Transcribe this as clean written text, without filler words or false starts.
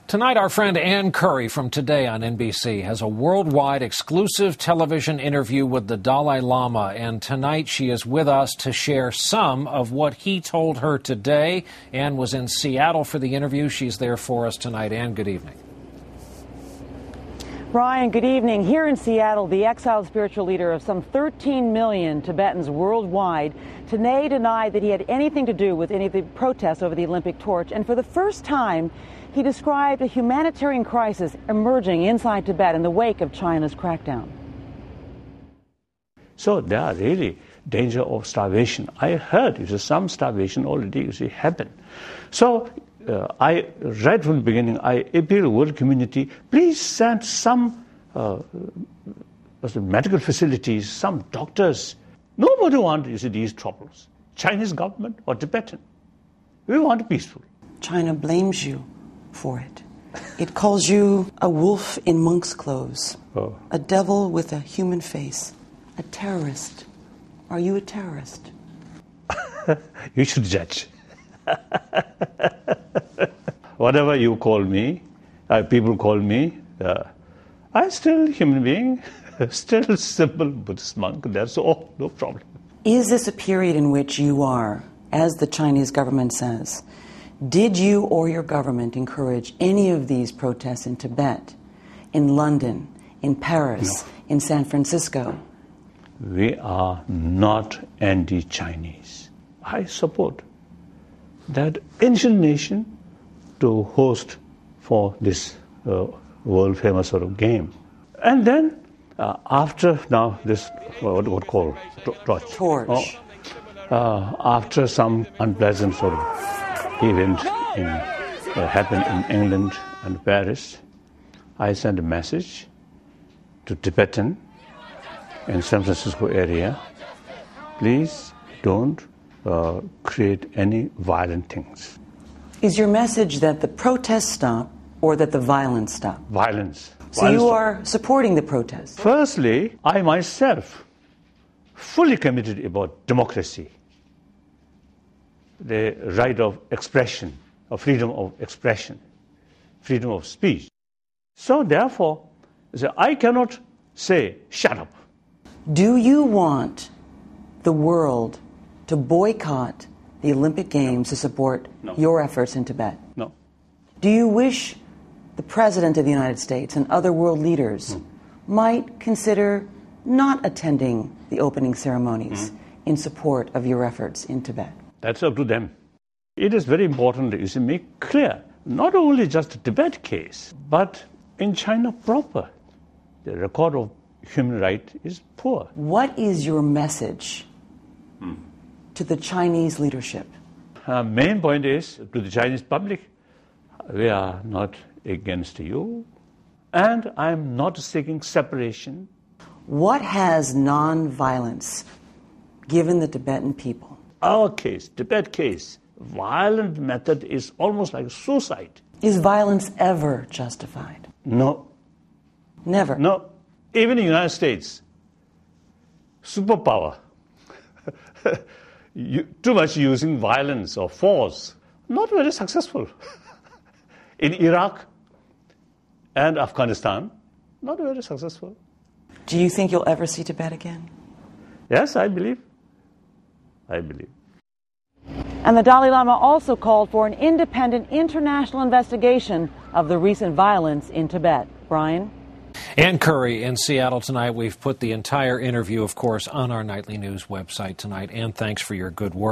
Tonight, our friend Ann Curry from Today on NBC has a worldwide exclusive television interview with the Dalai Lama, and tonight she is with us to share some of what he told her today. Ann was in Seattle for the interview. She's there for us tonight. Ann, good evening. Brian, good evening. Here in Seattle, the exiled spiritual leader of some 13 million Tibetans worldwide today denied that he had anything to do with any of the protests over the Olympic torch. And for the first time, he described a humanitarian crisis emerging inside Tibet in the wake of China's crackdown. So there are really danger of starvation. I heard some starvation already happened. So I, right from the beginning, I appeal to the world community, please send some medical facilities, some doctors. Nobody wants these troubles. Chinese government or Tibetan. We want peaceful. China blames you for it. It calls you a wolf in monk's clothes, a devil with a human face, a terrorist. Are you a terrorist? You should judge. Whatever you call me, people call me, I'm still a human being, still a simple Buddhist monk. That's all, no problem. Is this a period in which you are, as the Chinese government says, did you or your government encourage any of these protests in Tibet, in London, in Paris, in San Francisco? We are not anti-Chinese. I support that ancient nation to host for this world-famous sort of game. And then after now this, what called torch. After some unpleasant sort of event happened in England and Paris, I sent a message to Tibetan in San Francisco area, please don't create any violent things. Is your message that the protests stop or that the violence stop? Violence. So you are supporting the protests? Firstly, I myself fully committed about democracy, the right of expression, of freedom of expression, freedom of speech. So therefore, I cannot say, shut up. Do you want the world to boycott the Olympic Games to support your efforts in Tibet? No. Do you wish the President of the United States and other world leaders might consider not attending the opening ceremonies in support of your efforts in Tibet? That's up to them. It is very important that you make clear, not only just the Tibet case, but in China proper, the record of human rights is poor. What is your message to the Chinese leadership? Main point is, to the Chinese public, we are not against you, and I'm not seeking separation. What has non-violence given the Tibetan people? Our case, Tibet case, violent method is almost like suicide. Is violence ever justified? No. Never? No. Even in the United States, superpower, too much using violence or force, not very successful. In Iraq and Afghanistan, not very successful. Do you think you'll ever see Tibet again? Yes, I believe. I believe. And the Dalai Lama also called for an independent international investigation of the recent violence in Tibet. Brian? Ann Curry in Seattle tonight. We've put the entire interview, of course, on our nightly news website tonight. Ann, thanks for your good work.